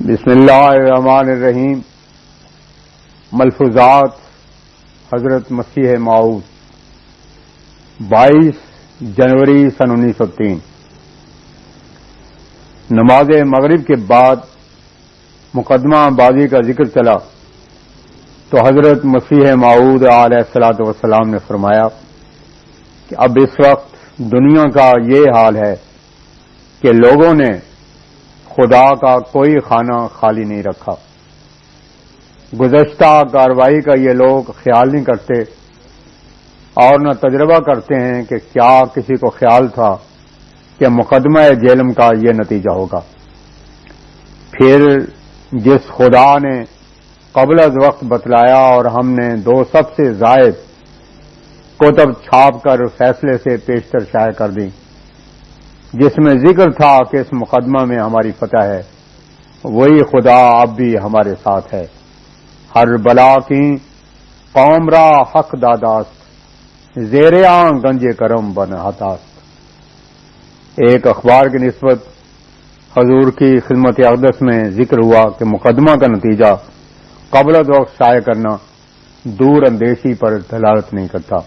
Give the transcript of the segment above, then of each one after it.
بسم اللہ الرحمن الرحیم. ملفوظات حضرت مسیح موعود 22 جنوری سن 1903. نماز مغرب کے بعد مقدمہ بازی کا ذکر چلا تو حضرت مسیح موعود علیہ الصلوۃ والسلام نے فرمایا کہ اب اس وقت دنیا کا یہ حال ہے کہ لوگوں نے خدا کا کوئی خانہ خالی نہیں رکھا. گزشتہ کارروائی کا یہ لوگ خیال نہیں کرتے اور نہ تجربہ کرتے ہیں کہ کیا کسی کو خیال تھا کہ مقدمہ جہلم کا یہ نتیجہ ہوگا. پھر جس خدا نے قبل از وقت بتلایا اور ہم نے 2 سب سے زائد کتب چھاپ کر فیصلے سے پیشتر شائع کر دی، جس میں ذکر تھا کہ اس مقدمہ میں ہماری فتح ہے، وہی خدا اب بھی ہمارے ساتھ ہے. ہر بلا کی قوم را حق داداست، زیر آن گنج کرم بن ہتاست. ایک اخبار کی نسبت حضور کی خدمت اقدس میں ذکر ہوا کہ مقدمہ کا نتیجہ قبل از وقت شائع کرنا دور اندیشی پر دلالت نہیں کرتا.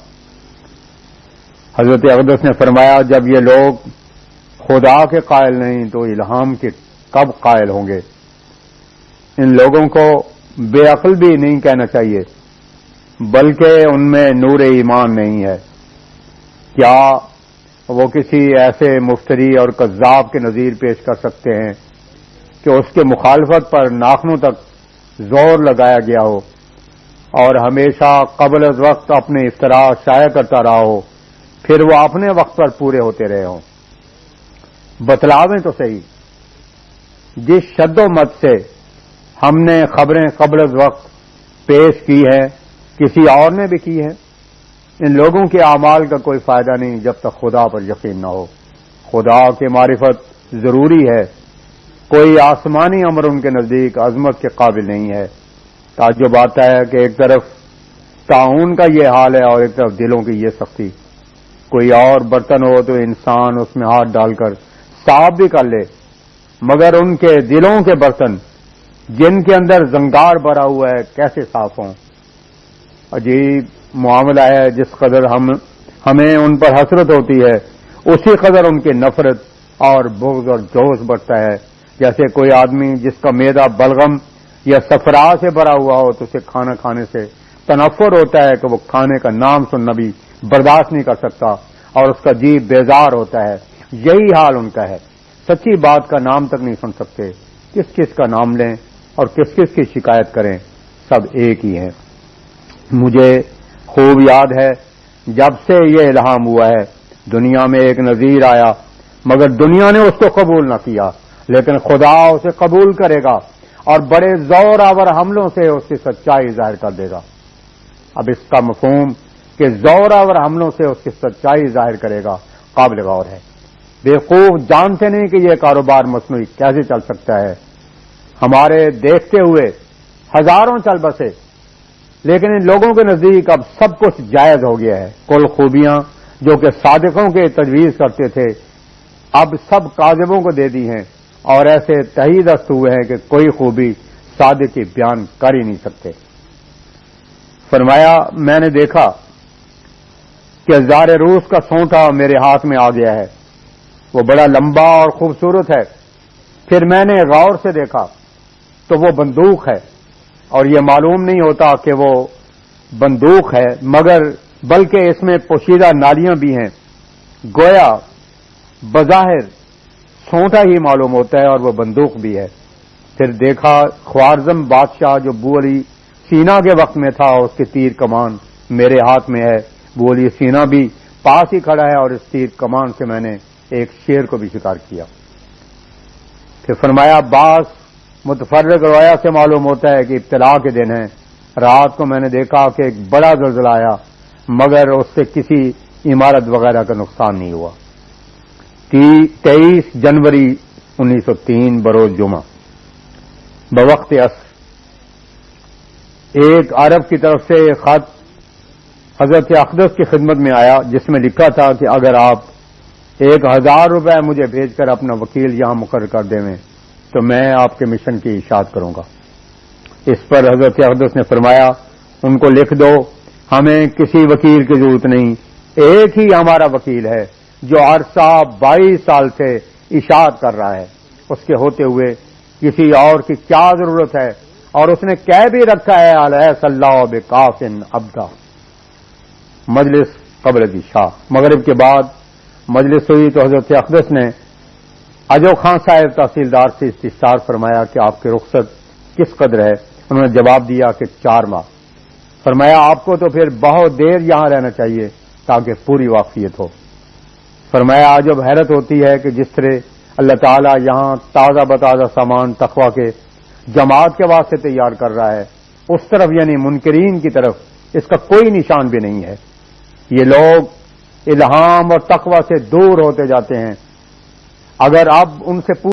حضرت اقدس نے فرمایا جب یہ لوگ خدا کے قائل نہیں تو الہام کے کب قائل ہوں گے. ان لوگوں کو بے عقل بھی نہیں کہنا چاہیے بلکہ ان میں نور ایمان نہیں ہے. کیا وہ کسی ایسے مفتری اور کذاب کے نظیر پیش کر سکتے ہیں کہ اس کے مخالفت پر ناخنوں تک زور لگایا گیا ہو اور ہمیشہ قبل از وقت اپنے افتراء شائع کرتا رہا ہو، پھر وہ اپنے وقت پر پورے ہوتے رہے ہوں؟ بتلاویں تو صحیح. جس شد و مت سے ہم نے خبریں قبل از وقت پیش کی ہیں کسی اور نے بھی کی ہیں. ان لوگوں کے اعمال کا کوئی فائدہ نہیں جب تک خدا پر یقین نہ ہو. خدا کی معرفت ضروری ہے، کوئی آسمانی امر ان کے نزدیک عظمت کے قابل نہیں ہے. تعجب آتا ہے کہ ایک طرف طاعون کا یہ حال ہے اور ایک طرف دلوں کی یہ سختی. کوئی اور برتن ہو تو انسان اس میں ہاتھ ڈال کر صاف بھی کر لے، مگر ان کے دلوں کے برتن جن کے اندر زنگار بھرا ہوا ہے کیسے صاف ہوں؟ عجیب معاملہ ہے. جس قدر ہمیں ان پر حسرت ہوتی ہے اسی قدر ان کی نفرت اور بغض اور جوش بڑھتا ہے. جیسے کوئی آدمی جس کا معدہ بلغم یا صفرا سے بھرا ہوا ہو تو اسے کھانا کھانے سے تنفر ہوتا ہے کہ وہ کھانے کا نام سننا بھی برداشت نہیں کر سکتا اور اس کا جی بیزار ہوتا ہے. یہی حال ان کا ہے. سچی بات کا نام تک نہیں سن سکتے. کس کس کا نام لیں اور کس کس کی شکایت کریں، سب ایک ہی ہیں. مجھے خوب یاد ہے جب سے یہ الہام ہوا ہے دنیا میں ایک نذیر آیا مگر دنیا نے اس کو قبول نہ کیا، لیکن خدا اسے قبول کرے گا اور بڑے زور آور حملوں سے اس کی سچائی ظاہر کر دے گا. اب اس کا مفہوم کہ زور آور حملوں سے اس کی سچائی ظاہر کرے گا قابل غور ہے. بیوقوف جانتے نہیں کہ یہ کاروبار مصنوعی کیسے چل سکتا ہے. ہمارے دیکھتے ہوئے ہزاروں چل بسے، لیکن ان لوگوں کے نزدیک اب سب کچھ جائز ہو گیا ہے. کل خوبیاں جو کہ صادقوں کے تجویز کرتے تھے اب سب کاذبوں کو دے دی ہیں اور ایسے تہی دست ہوئے ہیں کہ کوئی خوبی صادق کی بیان کر ہی نہیں سکتے. فرمایا میں نے دیکھا کہ زار روس کا سونٹا میرے ہاتھ میں آ گیا ہے، وہ بڑا لمبا اور خوبصورت ہے. پھر میں نے غور سے دیکھا تو وہ بندوق ہے اور یہ معلوم نہیں ہوتا کہ وہ بندوق ہے مگر بلکہ اس میں پوشیدہ نالیاں بھی ہیں. گویا بظاہر سونٹا ہی معلوم ہوتا ہے اور وہ بندوق بھی ہے. پھر دیکھا خوارزم بادشاہ جو بو علی سینا کے وقت میں تھا، اس کی تیر کمان میرے ہاتھ میں ہے. بو علی سینا بھی پاس ہی کھڑا ہے اور اس تیر کمان سے میں نے ایک شیر کو بھی شکار کیا. پھر فرمایا بعض متفرق روایہ سے معلوم ہوتا ہے کہ ابتلا کے دن ہے. رات کو میں نے دیکھا کہ ایک بڑا زلزلہ آیا مگر اس سے کسی عمارت وغیرہ کا نقصان نہیں ہوا. 23 جنوری 1903 بروز جمعہ بوقت عصر ایک عرب کی طرف سے خط حضرت اقدس کی خدمت میں آیا جس میں لکھا تھا کہ اگر آپ 1000 روپے مجھے بھیج کر اپنا وکیل یہاں مقرر کر دیں تو میں آپ کے مشن کی اشاعت کروں گا۔ اس پر حضرت اقدس نے فرمایا ان کو لکھ دو، ہمیں کسی وکیل کی ضرورت نہیں، ایک ہی ہمارا وکیل ہے جو عرصہ 22 سال سے اشاعت کر رہا ہے، اس کے ہوتے ہوئے کسی اور کی کیا ضرورت ہے؟ اور اس نے کہہ بھی رکھا ہے الیس اللہ بکافٍ عبدا۔ مجلس قبل العشاء، مغرب کے بعد مجلس ہوئی تو حضرت اقدس نے اجو خان صاحب تحصیلدار سے استفسار فرمایا کہ آپ کی رخصت کس قدر ہے؟ انہوں نے جواب دیا کہ 4 ماہ۔ فرمایا آپ کو تو پھر بہت دیر یہاں رہنا چاہیے تاکہ پوری واقفیت ہو۔ فرمایا آج اب حیرت ہوتی ہے کہ جس طرح اللہ تعالیٰ یہاں تازہ بتازہ سامان تقویٰ کے جماعت کے واسطے تیار کر رہا ہے، اس طرف یعنی منکرین کی طرف اس کا کوئی نشان بھی نہیں ہے۔ یہ لوگ الہام اور تقویٰ سے دور ہوتے جاتے ہیں۔ اگر اب ان سے